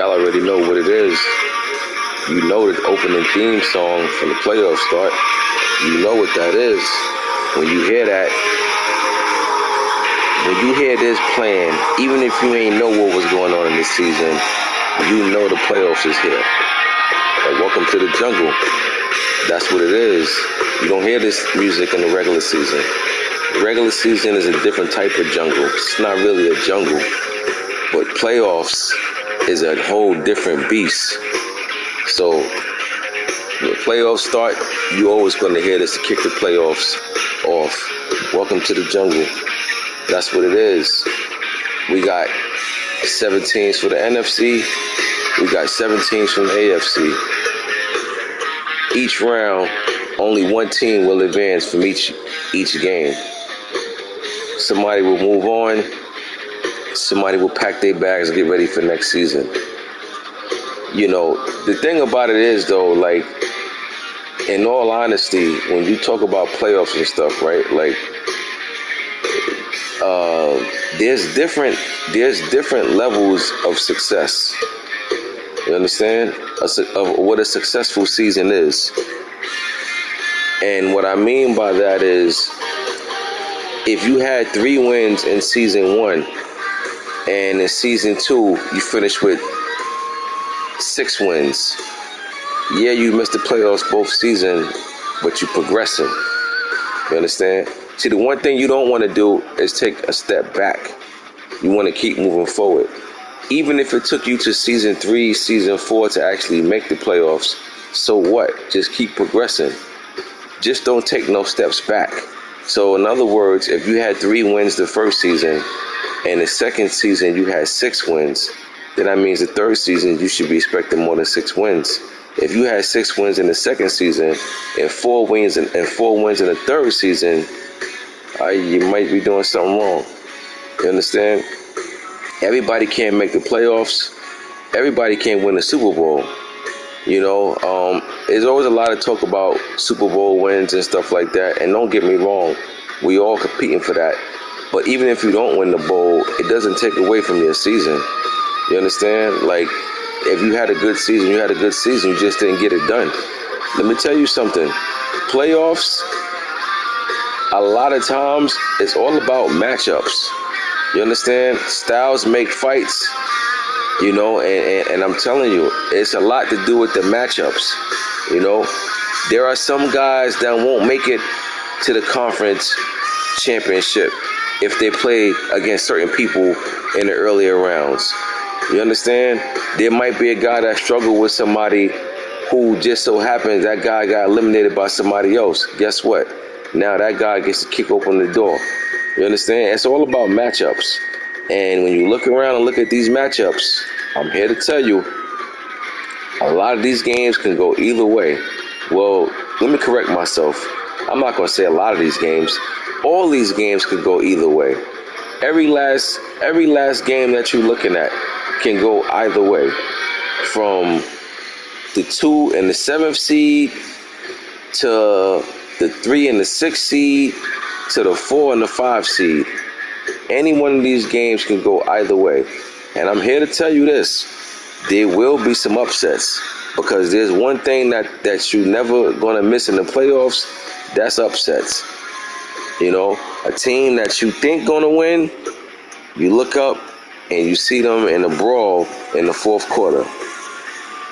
y'all already know what it is. You know the opening theme song from the playoff start. You know what that is. When you hear that, when you hear this playing, even if you ain't know what was going on in this season, you know the playoffs is here. And welcome to the jungle. That's what it is. You don't hear this music in the regular season. The regular season is a different type of jungle. It's not really a jungle. But playoffs is a whole different beast. So when playoffs start, you always going to hear this to kick the playoffs off. Welcome to the jungle. That's what it is. We got 7 teams for the NFC. We got 7 teams from the AFC. Each round, only one team will advance from each game. Somebody will move on. Somebody will pack their bags and get ready for next season. You know, the thing about it is, though, like, in all honesty, when you talk about playoffs and stuff, right, like, there's different levels of success. You understand? Of what a successful season is. And what I mean by that is, if you had 3 wins in season 1, and in season 2 you finished with 6 wins, yeah, you missed the playoffs both seasons, but you progressing. You understand? See, the one thing you don't want to do is take a step back. You want to keep moving forward. Even if it took you to season 3, season 4 to actually make the playoffs, so what? Just keep progressing. Just don't take no steps back. So in other words, if you had 3 wins the first season, and the second season you had 6 wins, then that means the third season you should be expecting more than 6 wins. If you had 6 wins in the second season and 4 wins in the third season, you might be doing something wrong. You understand? Everybody can't make the playoffs. Everybody can't win the Super Bowl. You know, there's always a lot of talk about Super Bowl wins and stuff like that. And don't get me wrong, we all competing for that. But even if you don't win the bowl, it doesn't take away from your season. You understand? Like, if you had a good season, you had a good season. You just didn't get it done. Let me tell you something. Playoffs, a lot of times, it's all about matchups. You understand? Styles make fights, you know, and I'm telling you, it's a lot to do with the matchups. You know, there are some guys that won't make it to the conference championship if they play against certain people in the earlier rounds. You understand? There might be a guy that struggled with somebody who just so happens that guy got eliminated by somebody else. Guess what? Now that guy gets to kick open the door. You understand? It's all about matchups. And when you look around and look at these matchups, I'm here to tell you, a lot of these games can go either way. Well, let me correct myself. I'm not going to say a lot of these games. All these games could go either way. Every last game that you're looking at can go either way. From the 2 and the 7th seed to the 3 and the 6th seed to the 4 and the 5 seed. Any one of these games can go either way. And I'm here to tell you this. There will be some upsets. Because there's one thing that you're never going to miss in the playoffs. That's upsets. You know, a team that you think going to win, you look up and you see them in a brawl in the 4th quarter.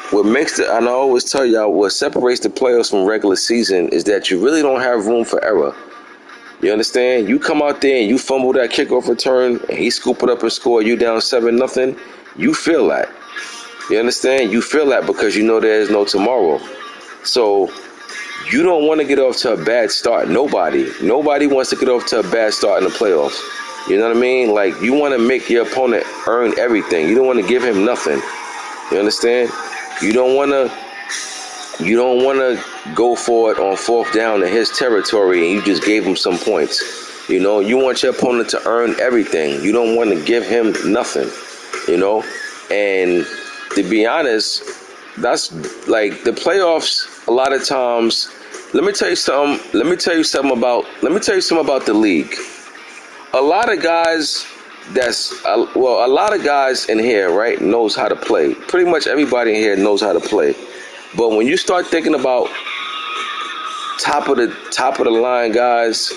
What makes and I always tell y'all, what separates the playoffs from regular season is that you really don't have room for error. You understand? You come out there and you fumble that kickoff return and he scoop it up and score, you down 7-0. You feel that. You understand? You feel that because you know there is no tomorrow. So you don't want to get off to a bad start. Nobody wants to get off to a bad start in the playoffs. You know what I mean? Like, you want to make your opponent earn everything. You don't want to give him nothing. You understand? You don't want to go for it on 4th down in his territory and you just gave him some points. You know, you want your opponent to earn everything. You don't want to give him nothing, you know? And to be honest, that's like the playoffs a lot of times. Let me tell you something about the league. A lot of guys a lot of guys in here, right, knows how to play. Pretty much everybody in here knows how to play. But when you start thinking about top of the line guys,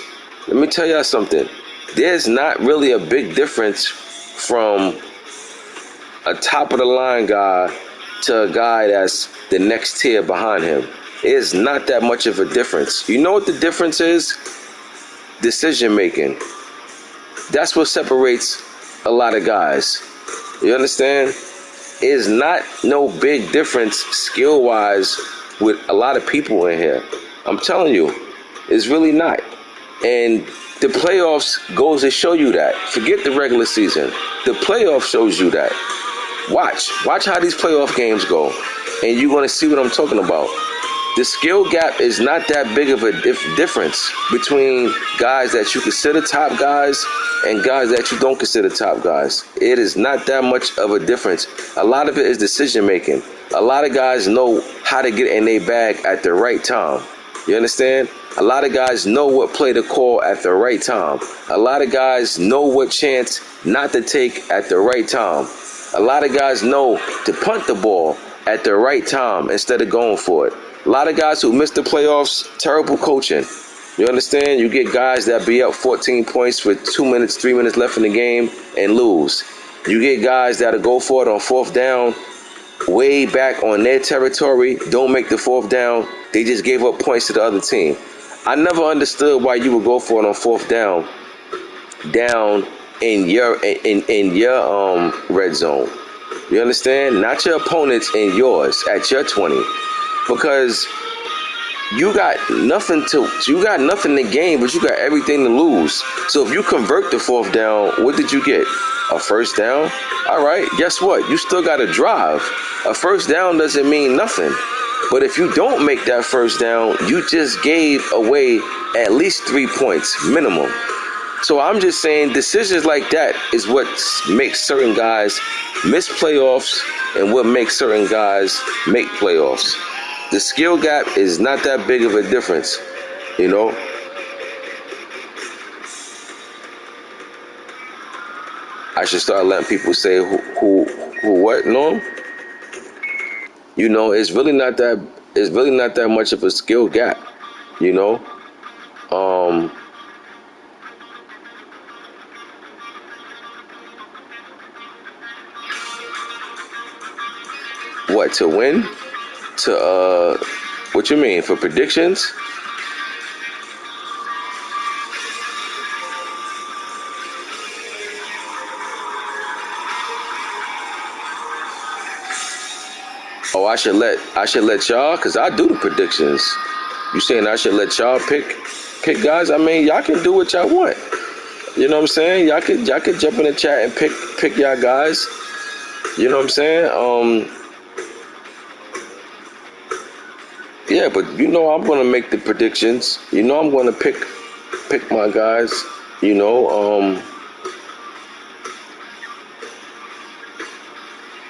let me tell y'all something. There's not really a big difference from a top of the line guy to a guy that's the next tier behind him. It's not that much of a difference. You know what the difference is? Decision making. That's what separates a lot of guys. You understand? It's not no big difference skill wise with a lot of people in here. I'm telling you, it's really not. And the playoffs goes to show you that. Forget the regular season. The playoff shows you that. Watch how these playoff games go, and you're going to see what I'm talking about. The skill gap is not that big of a difference between guys that you consider top guys and guys that you don't consider top guys. It is not that much of a difference. A lot of it is decision making. A lot of guys know how to get in their bag at the right time. You understand? A lot of guys know what play to call at the right time. A lot of guys know what chance not to take at the right time. A lot of guys know to punt the ball at the right time instead of going for it. A lot of guys who miss the playoffs, terrible coaching. You understand? You get guys that be up 14 points with 2 minutes, 3 minutes left in the game and lose. You get guys that'll go for it on fourth down, way back on their territory, don't make the fourth down. They just gave up points to the other team. I never understood why you would go for it on fourth down in your red zone. You understand? Not your opponents in yours at your 20. Because you got nothing to gain, but you got everything to lose. So if you convert the fourth down, what did you get? A first down? All right, guess what? You still got to drive. A first down doesn't mean nothing. But if you don't make that first down, you just gave away at least 3 points minimum. So I'm just saying decisions like that is what makes certain guys miss playoffs and what makes certain guys make playoffs. The skill gap is not that big of a difference, you know. I should start letting people say who what, no? You know, it's really not that much of a skill gap, you know. What, to win? What you mean, for predictions? Oh, I should let y'all, cause I do the predictions. You saying I should let y'all pick guys? I mean, y'all can do what y'all want. You know what I'm saying? Y'all could jump in the chat and pick y'all guys. You know what I'm saying? Yeah, but you know I'm gonna make the predictions. You know I'm gonna pick my guys. You know,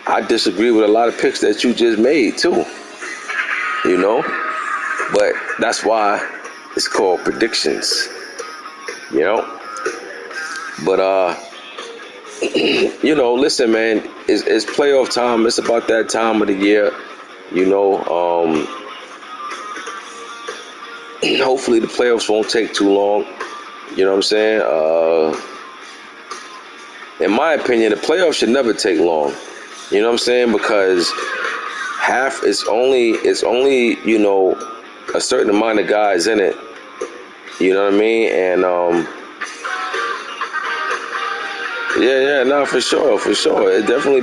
I disagree with a lot of picks that you just made too. You know, but that's why it's called predictions. You know, but you know, listen, man, it's playoff time. It's about that time of the year. You know, hopefully the playoffs won't take too long. You know what I'm saying? In my opinion, the playoffs should never take long. You know what I'm saying? Because it's only, you know, a certain amount of guys in it. You know what I mean? And yeah, no, for sure. It definitely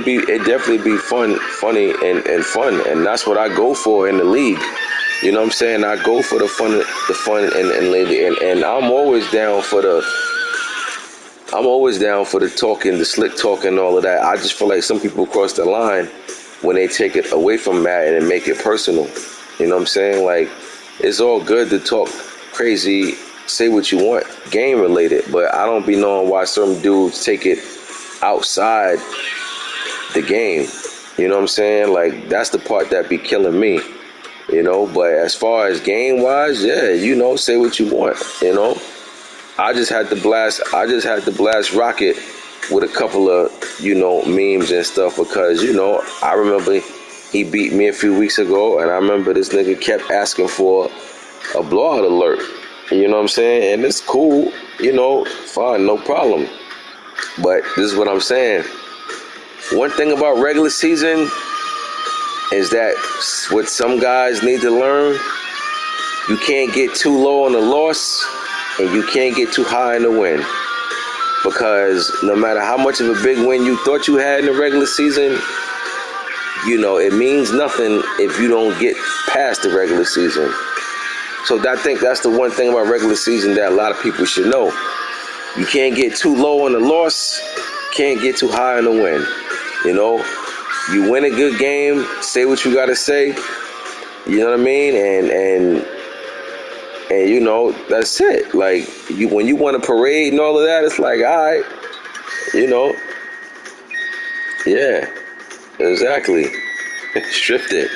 be funny and fun, and that's what I go for in the league. You know what I'm saying? I go for the fun and lately, and I'm always down for the talking, the slick talking, and all of that. I just feel like some people cross the line when they take it away from that and make it personal. You know what I'm saying? Like, it's all good to talk crazy, say what you want, game related, but I don't be knowing why some dudes take it outside the game. You know what I'm saying? Like, that's the part that be killing me. You know, but as far as game wise, yeah, you know, say what you want. You know, I just had to blast Rocket with a couple of, memes and stuff because, I remember he beat me a few weeks ago, and I remember this nigga kept asking for a blowout alert. You know what I'm saying? And it's cool, fine, no problem. But this is what I'm saying. One thing about regular season is that what some guys need to learn, you can't get too low on the loss and you can't get too high in the win. Because no matter how much of a big win you thought you had in the regular season, it means nothing if you don't get past the regular season. So I think that's the one thing about regular season that a lot of people should know. You can't get too low on the loss, can't get too high on the win. You win a good game, say what you gotta say. You know what I mean? And that's it. Like when you want a parade and all of that, it's like, all right, yeah, exactly. Stripped it.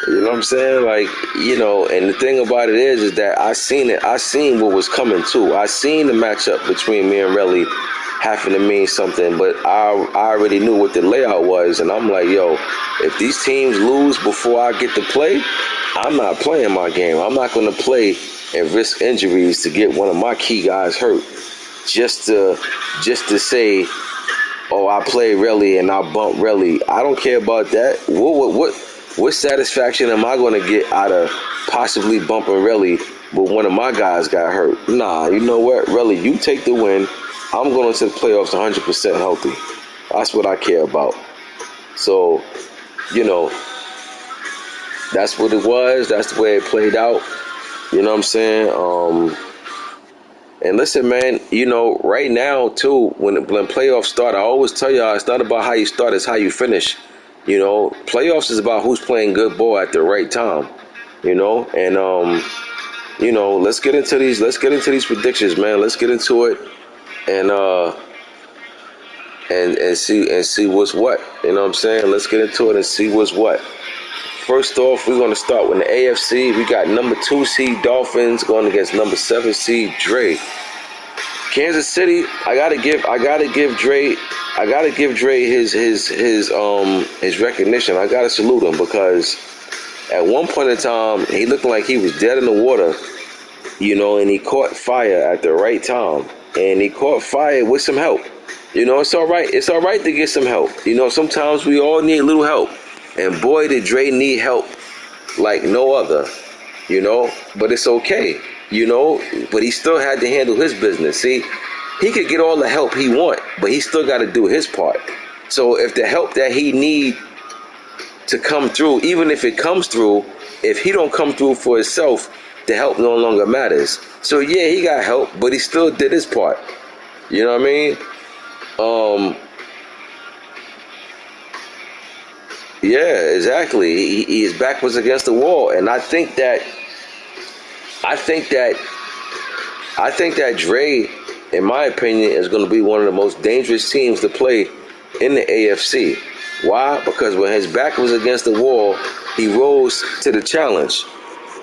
You know what I'm saying? Like, and the thing about it is that I seen what was coming too. I seen the matchup between me and Relly having to mean something, but I already knew what the layout was, and I'm like, yo, if these teams lose before I get to play, I'm not playing my game. I'm not going to play and risk injuries to get one of my key guys hurt just to say, oh, I play Relly and I bump Relly. I don't care about that. What satisfaction am I going to get out of possibly bumping Relly but one of my guys got hurt? Nah, you know what, Relly, you take the win. I'm going into the playoffs 100% healthy. That's what I care about. So, that's what it was. That's the way it played out. You know what I'm saying? And listen, man, right now, too, when playoffs start, I always tell y'all it's not about how you start, it's how you finish. Playoffs is about who's playing good ball at the right time. And let's get into these predictions, man. Let's get into it and see what's what. You know what I'm saying? Let's get into it and see what's what. First off, we're going to start with the AFC. We got number 2 seed Dolphins going against number 7 seed Dre. Kansas City, I gotta give Dre his recognition. I gotta salute him because at one point in time he looked like he was dead in the water, and he caught fire at the right time. And he caught fire with some help. It's all right. It's all right to get some help. Sometimes we all need a little help. And boy, did Dre need help like no other, but it's okay, but he still had to handle his business. See, he could get all the help he want, but he still got to do his part. So if the help that he need to come through, even if it comes through, if he don't come through for himself, the help no longer matters. So yeah, he got help, but he still did his part. You know what I mean? Yeah, exactly. His back was against the wall, and I think that Dre, in my opinion, is going to be one of the most dangerous teams to play in the AFC. Why? Because when his back was against the wall, he rose to the challenge.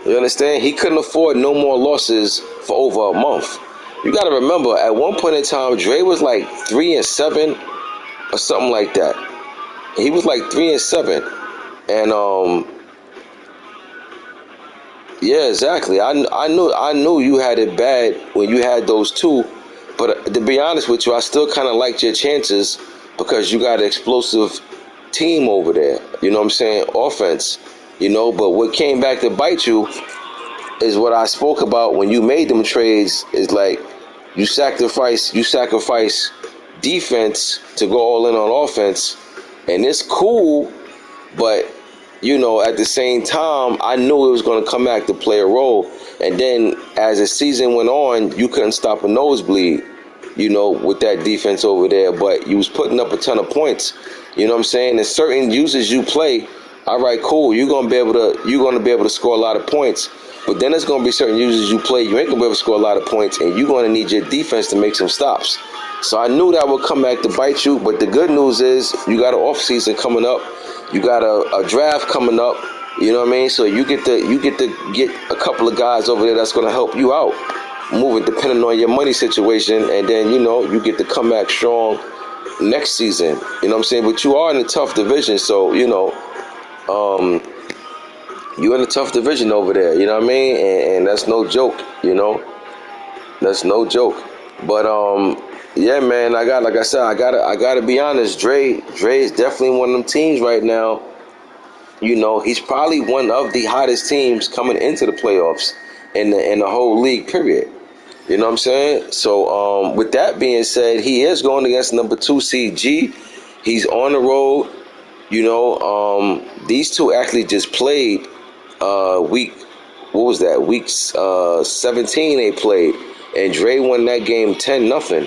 You understand? He couldn't afford no more losses for over a month. You got to remember, at one point in time, Dre was like 3-7 or something like that. He was like 3-7, and yeah, exactly. I knew you had it bad when you had those two, but to be honest with you, I still kind of liked your chances because you got an explosive team over there. You know what I'm saying? Offense. But what came back to bite you is what I spoke about when you made them trades. Is like you sacrifice defense to go all in on offense. And it's cool, but, at the same time, I knew it was going to come back to play a role. And then as the season went on, you couldn't stop a nosebleed, with that defense over there. But you was putting up a ton of points. You know what I'm saying? And certain uses you play, all right, cool. You're going to be able to score a lot of points. But then there's going to be certain uses you play, you ain't going to be able to score a lot of points, and you're going to need your defense to make some stops. So I knew that would come back to bite you, but the good news is you got an off season coming up. You got a draft coming up. You know what I mean? So you get to get a couple of guys over there that's going to help you out, moving depending on your money situation, and then you get to come back strong next season. You know what I'm saying? But you are in a tough division, so you're in a tough division over there. You know what I mean? And that's no joke. That's no joke. But yeah, man, like I said, I gotta be honest. Dre is definitely one of them teams right now. He's probably one of the hottest teams coming into the playoffs in the whole league. Period. You know what I'm saying? So with that being said, he is going against number 2 seed G. He's on the road. These two actually just played week. What was that? Week 17 they played, and Dre won that game 10-0.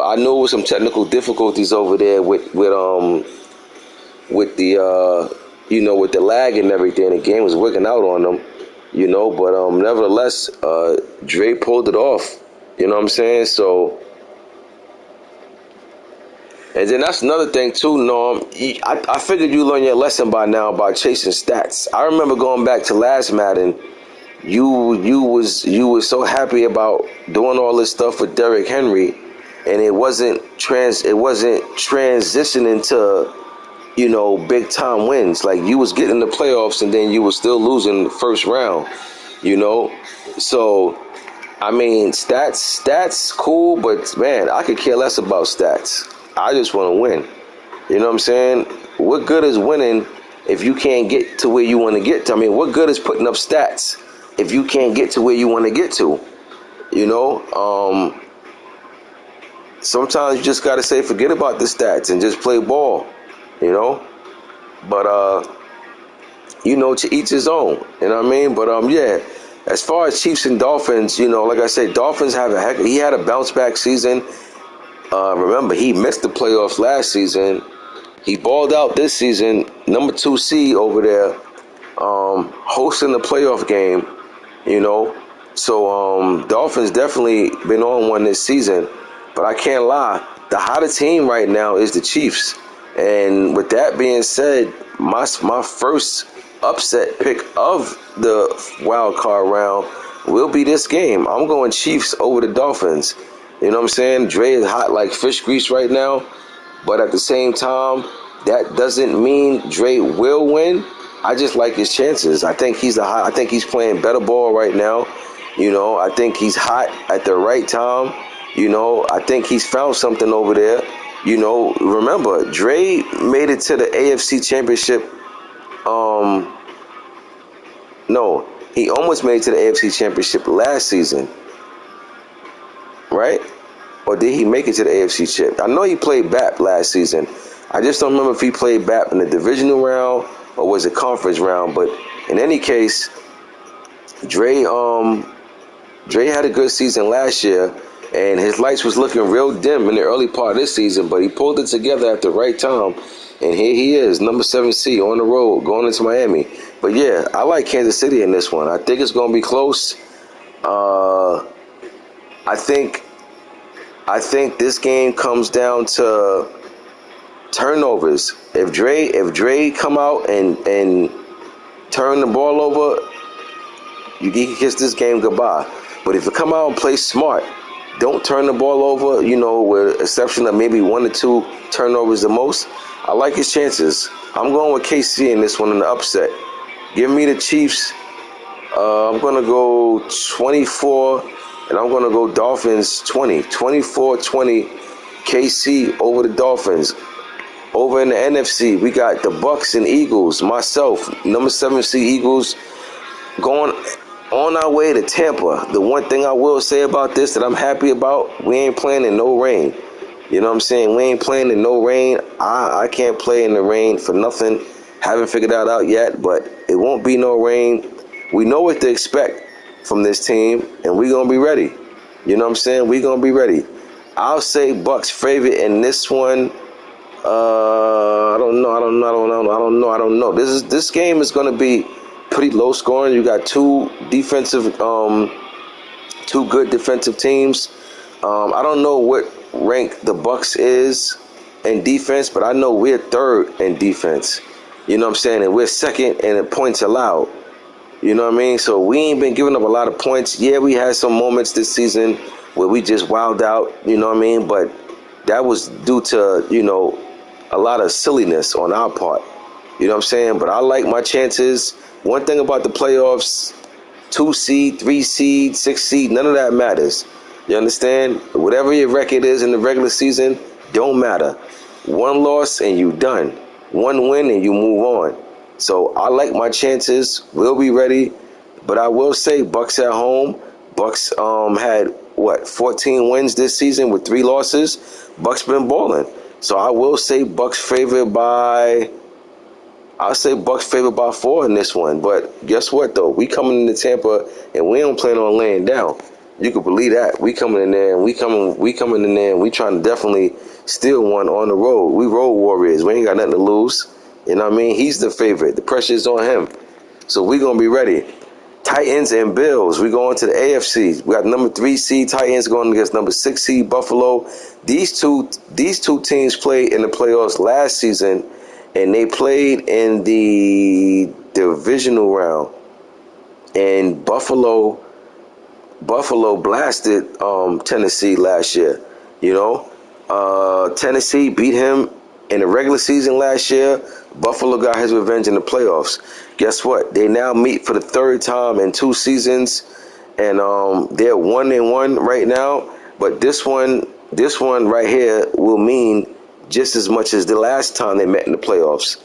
I knew it was some technical difficulties over there with the with the lag and everything. The game was working out on them. But nevertheless, Dre pulled it off. You know what I'm saying? So, and then that's another thing too, Norm. I figured you learned your lesson by now about chasing stats. I remember going back to last Madden. You was so happy about doing all this stuff with Derrick Henry, and it wasn't transitioning to big time wins. Like, you was getting the playoffs and then you was still losing the first round. So I mean, stats cool, but man, I could care less about stats. I just want to win. You know what I'm saying? What good is winning if you can't get to where you want to get to? I mean, what good is putting up stats if you can't get to where you want to get to? Sometimes you just got to say, forget about the stats and just play ball. But to each his own. You know what I mean? But yeah, as far as Chiefs and Dolphins, like I said, Dolphins he had a bounce back season. Remember, he missed the playoffs last season. He balled out this season, number 2 seed over there, hosting the playoff game. So Dolphins definitely been on one this season. But I can't lie, the hottest team right now is the Chiefs. And with that being said, my first upset pick of the wild card round will be this game. I'm going Chiefs over the Dolphins. You know what I'm saying? Dre is hot like fish grease right now, but at the same time, that doesn't mean Dre will win. I just like his chances. I think he's playing better ball right now. I think he's hot at the right time. I think he's found something over there. Remember, Dre made it to the AFC Championship. No, he almost made it to the AFC Championship last season. Right? Or did he make it to the AFC Chip? I know he played BAP last season. I just don't remember if he played BAP in the divisional round or was it conference round. But in any case, Dre had a good season last year, and his lights was looking real dim in the early part of this season, but he pulled it together at the right time, and here he is, number 7 seed on the road, going into Miami. But yeah, I like Kansas City in this one. I think it's going to be close. I think this game comes down to turnovers. If Dre come out and turn the ball over, you can kiss this game goodbye. But if you come out and play smart, don't turn the ball over, with exception of maybe 1 or 2 turnovers the most, I like his chances. I'm going with KC in this one in the upset. Give me the Chiefs. I'm going to go 24, and I'm going to go Dolphins 20. 24-20 KC over the Dolphins. Over in the NFC, we got the Bucks and Eagles. Myself, number 7 seed Eagles, going on our way to Tampa. The one thing I will say about this that I'm happy about, we ain't playing in no rain. You know what I'm saying? We ain't playing in no rain. I can't play in the rain for nothing. Haven't figured that out yet, but it won't be no rain. We know what to expect from this team, and we're going to be ready. You know what I'm saying? We're going to be ready. I'll say Bucks favorite in this one. I don't know. This game is going to be pretty low scoring. You got two good defensive teams. I don't know what rank the Bucks is in defense, but I know we're 3rd in defense. You know what I'm saying? And we're 2nd in points allowed. You know what I mean? So we ain't been giving up a lot of points. Yeah, we had some moments this season where we just wowed out. You know what I mean? But that was due to, a lot of silliness on our part. You know what I'm saying? But I like my chances. One thing about the playoffs, 2 seed, 3 seed, 6 seed, none of that matters. You understand? Whatever your record is in the regular season, don't matter. One loss and you done. One win and you move on. So I like my chances. We'll be ready. But I will say, Bucks at home. Bucks had 14 wins this season with 3 losses. Bucks been balling. So I will say Bucks favored by. I'll say Bucks favored by 4 in this one. But guess what though? We coming into Tampa and we don't plan on laying down. You can believe that. We coming in there and we coming in there and we trying to definitely steal one on the road. We road warriors. We ain't got nothing to lose. You know what I mean? He's the favorite. The pressure is on him. So we gonna be ready. Titans and Bills. We going to the AFC. We got number 3 seed Titans going against number 6 seed Buffalo. These two teams played in the playoffs last season, and they played in the divisional round. And Buffalo blasted Tennessee last year. Tennessee beat him in the regular season last year. Buffalo got his revenge in the playoffs. Guess what? They now meet for the 3rd time in 2 seasons, and they're 1-1 right now. But this one right here will mean just as much as the last time they met in the playoffs.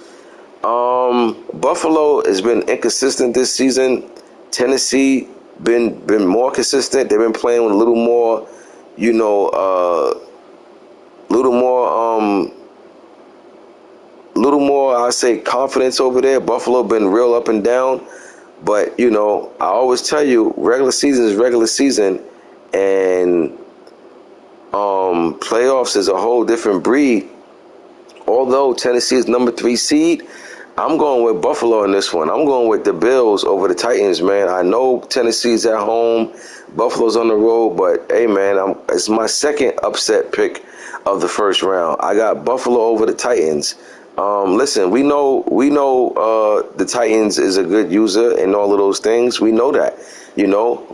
Buffalo has been inconsistent this season. Tennessee been more consistent. They've been playing with a little more, I say, confidence over there. Buffalo been real up and down, but I always tell you, regular season is regular season, and playoffs is a whole different breed. Although Tennessee is number 3 seed, I'm going with Buffalo in this one. I'm going with the Bills over the Titans, man. I know Tennessee's at home, Buffalo's on the road, but hey, man, it's my second upset pick of the first round. I got Buffalo over the Titans. Listen, we know the Titans is a good user and all of those things. We know that,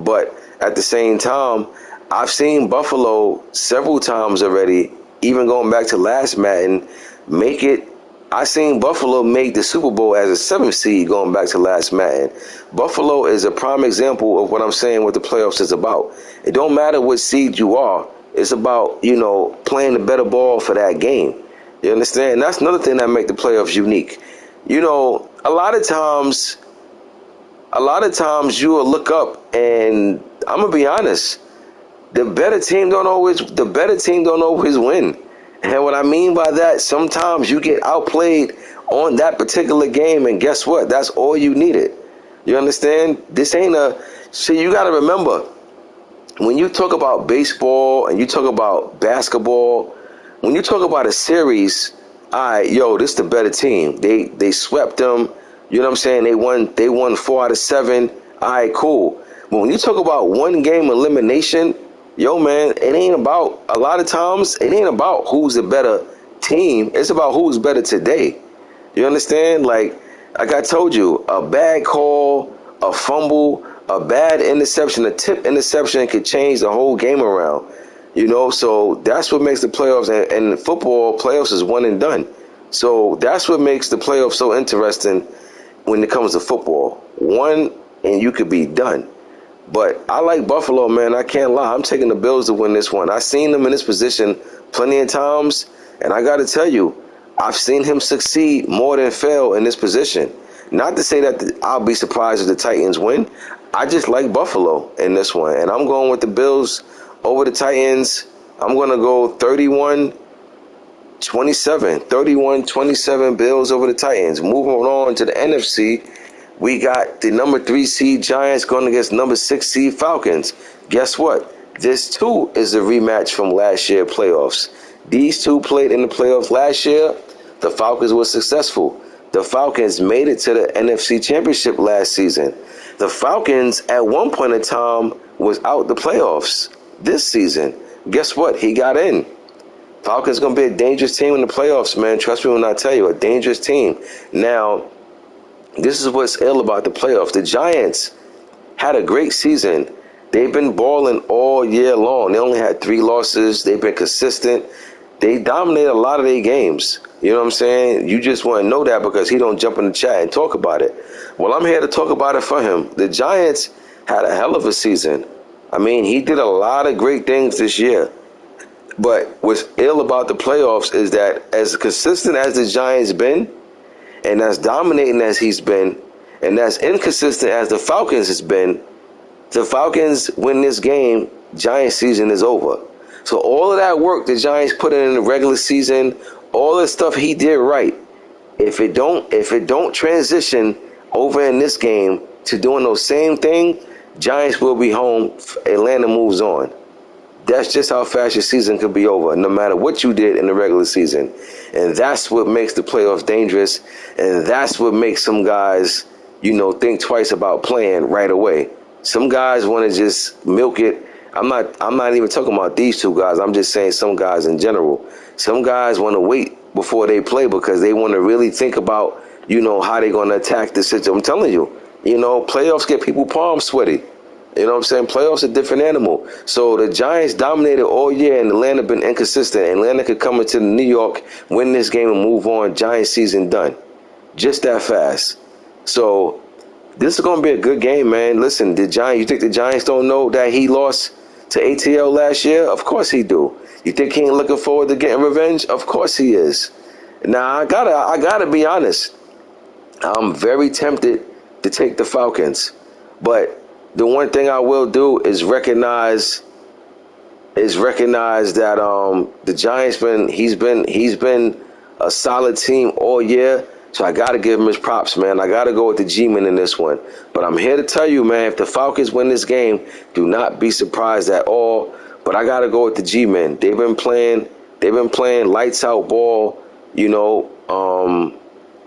but at the same time, I've seen Buffalo several times already, even going back to last Madden, make it. I seen Buffalo make the Super Bowl as a 7th seed going back to last Madden. Buffalo is a prime example of what I'm saying, what the playoffs is about. It don't matter what seed you are. It's about, playing the better ball for that game. You understand? That's another thing that make the playoffs unique. A lot of times you will look up, and I'm gonna be honest, the better team don't always win. And what I mean by that, sometimes you get outplayed on that particular game, and guess what? That's all you needed. You understand? This ain't you got to remember, when you talk about baseball and you talk about basketball, when you talk about a series, all right, this the better team. They swept them. You know what I'm saying? They won 4 out of 7. All right, cool. But when you talk about one game elimination, man, it ain't about, a lot of times, it ain't about who's the better team. It's about who's better today. You understand? Like I told you, a bad call, a fumble, a bad interception, a tip interception could change the whole game around. So that's what makes the playoffs, and football playoffs is one and done. So that's what makes the playoffs so interesting when it comes to football. One, and you could be done. But I like Buffalo, man. I can't lie. I'm taking the Bills to win this one. I've seen them in this position plenty of times, and I got to tell you, I've seen him succeed more than fail in this position. Not to say that I'll be surprised if the Titans win. I just like Buffalo in this one, and I'm going with the Bills over the Titans. I'm going to go 31-27. 31-27 Bills over the Titans. Moving on to the NFC. We got the number 3 seed Giants going against number 6 seed Falcons. Guess what? This too is a rematch from last year's playoffs. These two played in the playoffs last year. The Falcons were successful. The Falcons made it to the NFC Championship last season. The Falcons at one point in time was out the playoffs this season. Guess what? He got in. Falcons going to be a dangerous team in the playoffs, man. Trust me when I tell you, a dangerous team. Now, this is what's ill about the playoffs. The Giants had a great season. They've been balling all year long. They only had 3 losses. They've been consistent. They dominate a lot of their games. You know what I'm saying? You just want to know that because he don't jump in the chat and talk about it. Well, I'm here to talk about it for him. The Giants had a hell of a season. I mean, he did a lot of great things this year. But what's ill about the playoffs is that as consistent as the Giants been, and as dominating as he's been, and as inconsistent as the Falcons has been, the Falcons win this game, Giants season is over. So all of that work the Giants put in the regular season, all the stuff he did right, if it don't transition over in this game to doing those same thing, Giants will be home. Atlanta moves on. That's just how fast your season could be over, no matter what you did in the regular season. And that's what makes the playoffs dangerous, and that's what makes some guys, think twice about playing right away. Some guys want to just milk it. I'm not even talking about these two guys. I'm just saying some guys in general. Some guys want to wait before they play because they want to really think about, how they're going to attack the situation. I'm telling you, playoffs get people palm sweaty. You know what I'm saying? Playoffs a different animal. So the Giants dominated all year, and Atlanta been inconsistent. Atlanta could come into New York, win this game, and move on. Giants season done. Just that fast. So this is going to be a good game, man. Listen, you think the Giants don't know that he lost to ATL last year? Of course he do. You think he ain't looking forward to getting revenge? Of course he is. Now, I gotta be honest. I'm very tempted to take the Falcons. But the one thing I will do is recognize that the Giants he's been a solid team all year. So I gotta give him his props, man. I gotta go with the G-Men in this one. But I'm here to tell you, man, if the Falcons win this game, do not be surprised at all. But I gotta go with the G-Men. They've been playing lights out ball,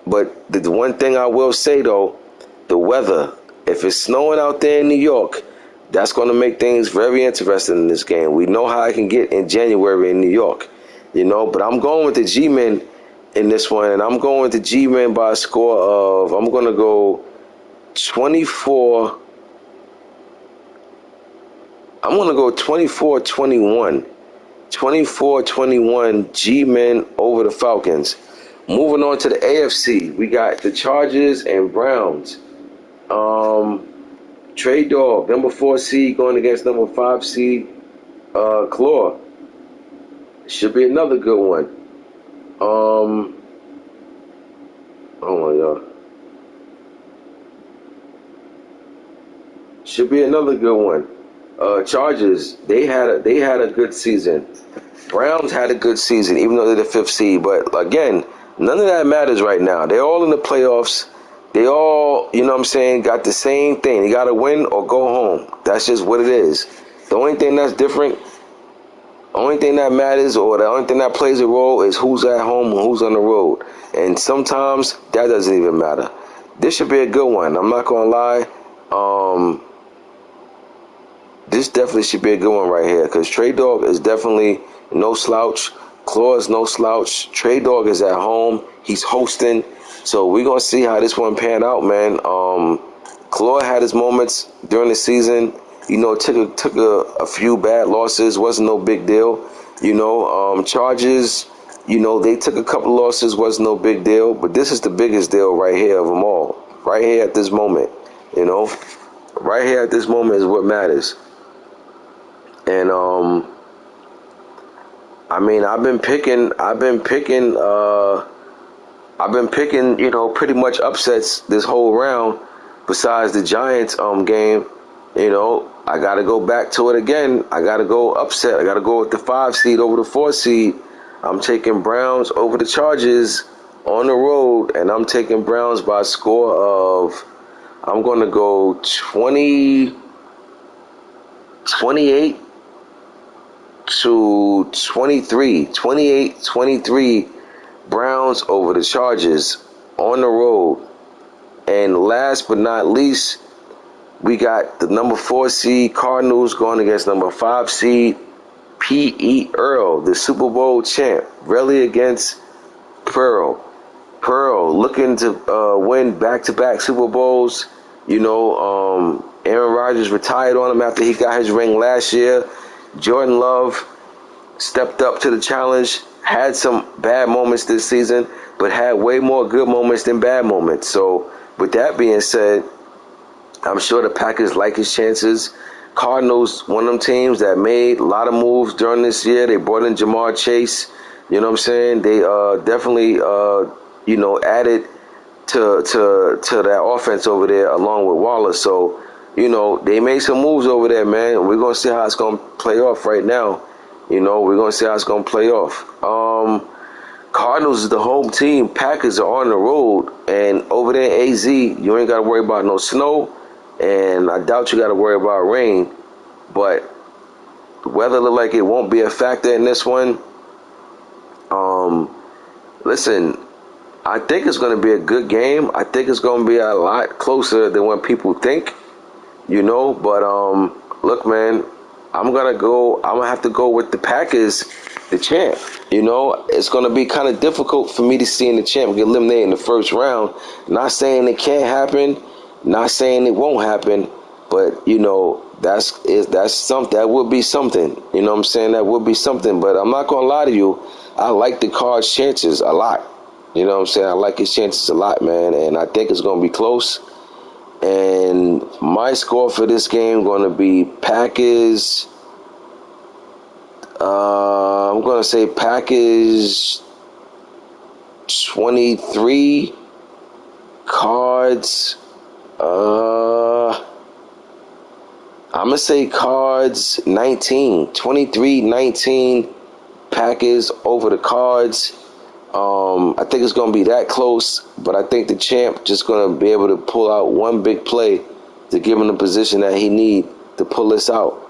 But the one thing I will say though, the weather. If it's snowing out there in New York, that's going to make things very interesting in this game. We know how it can get in January in New York, But I'm going with the G-Men in this one, and I'm going with the G-Men by a score of, I'm going to go 24. I'm going to go 24-21. 24-21 G-Men over the Falcons. Moving on to the AFC, we got the Chargers and Browns. Trey Dog, number 4 seed, going against number 5 seed, Claw. Should be another good one. Hold on, y'all. Should be another good one. Chargers, they had a good season. Browns had a good season, even though they're the 5th seed. But again, none of that matters right now. They're all in the playoffs. They all, got the same thing. You got to win or go home. That's just what it is. The only thing that's different, the only thing that matters or the only thing that plays a role is who's at home and who's on the road. And sometimes that doesn't even matter. This should be a good one. I'm not going to lie. This definitely should be a good one right here because Trey Dog is definitely no slouch. Claw is no slouch. Trey Dog is at home. He's hosting. So we're going to see how this one pan out, man. Claw had his moments during the season. Took a few bad losses. Wasn't no big deal. Chargers, they took a couple losses. Wasn't no big deal. But this is the biggest deal right here of them all. Right here at this moment. Right here at this moment is what matters. And, I've been picking, pretty much upsets this whole round. Besides the Giants game, I got to go back to it again. I got to go upset. I got to go with the 5 seed over the 4 seed. I'm taking Browns over the Chargers on the road, and I'm taking Browns by a score of, I'm going to go 28 to 23. 28-23 Browns over the Chargers on the road. And last but not least, we got the number 4 seed Cardinals going against number 5 seed P.E. Earl, the Super Bowl champ, really against Pearl. Pearl looking to win back-to-back Super Bowls. Aaron Rodgers retired on him after he got his ring last year. Jordan Love stepped up to the challenge had some bad moments this season, but had way more good moments than bad moments. So, with that being said, I'm sure the Packers like his chances. Cardinals, one of them teams that made a lot of moves during this year. They brought in Jamar Chase. You know what I'm saying? They definitely, added to that offense over there along with Waller. So, they made some moves over there, man. We're going to see how it's going to play off right now. We're going to see how it's going to play off. Cardinals is the home team. Packers are on the road. And over there in AZ, you ain't got to worry about no snow. And I doubt you got to worry about rain. But the weather look like it won't be a factor in this one. Listen, I think it's going to be a good game. I think it's going to be a lot closer than what people think. But look, man, I'm gonna have to go with the Packers, the champ. It's gonna be kind of difficult for me to see the champ get eliminated in the first round. Not saying it can't happen, not saying it won't happen, but that's something. That would be something. You know what I'm saying? That would be something. But I'm not gonna lie to you. I like the Cards' chances a lot. You know what I'm saying? I like his chances a lot, man, and I think it's gonna be close. And my score for this game going to be Packers. I'm going to say Packers 23, Cards. I'm going to say Cards 19. 23-19, Packers over the Cards. I think it's going to be that close, but I think the champ just going to be able to pull out one big play to give him the position that he need to pull this out.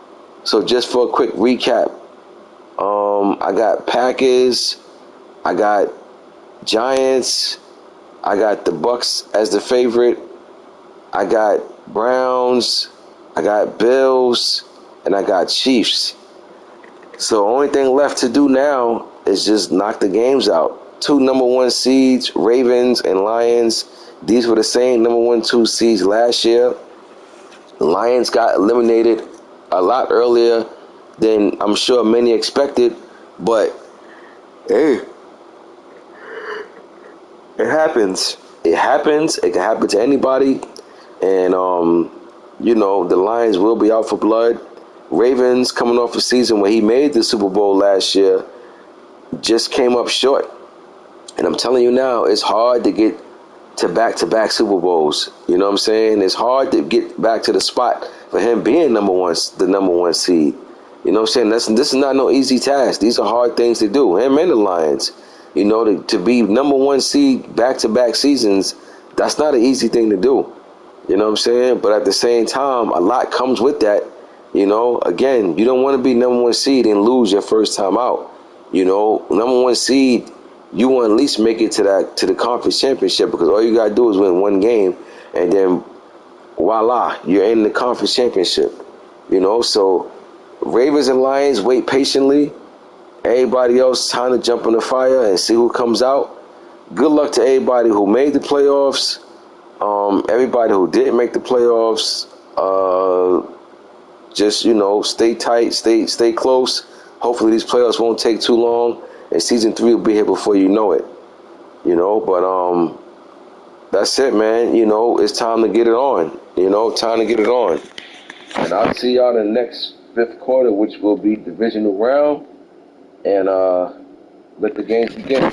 So just for a quick recap, I got Packers, I got Giants, I got the Bucks as the favorite, I got Browns, I got Bills, and I got Chiefs. So only thing left to do now is just knock the games out. 2 number 1 seeds, Ravens and Lions. These were the same number 1, 2 seeds last year. The Lions got eliminated a lot earlier than I'm sure many expected, but hey, it happens. It happens. It can happen to anybody, and the Lions will be out for blood. Ravens, coming off a season where he made the Super Bowl last year, just came up short. And I'm telling you now, it's hard to get to back-to-back Super Bowls. You know what I'm saying? It's hard to get back to the spot for him being the number one seed. You know what I'm saying? This is not no easy task. These are hard things to do. Him and the Lions. To be number 1 seed back-to-back seasons, that's not an easy thing to do. You know what I'm saying? But at the same time, a lot comes with that. Again, you don't want to be number 1 seed and lose your first time out. Number 1 seed, you want to at least make it to the conference championship, because all you gotta do is win one game, and then voila, you're in the conference championship. So Ravens and Lions, wait patiently. Everybody else, time to jump in the fire and see who comes out. Good luck to everybody who made the playoffs. Everybody who didn't make the playoffs, just stay tight, stay close. Hopefully these playoffs won't take too long, and season 3 will be here before you know it. But that's it, man. It's time to get it on. Time to get it on. And I'll see y'all in the next 5th quarter, which will be divisional round, and let the games begin.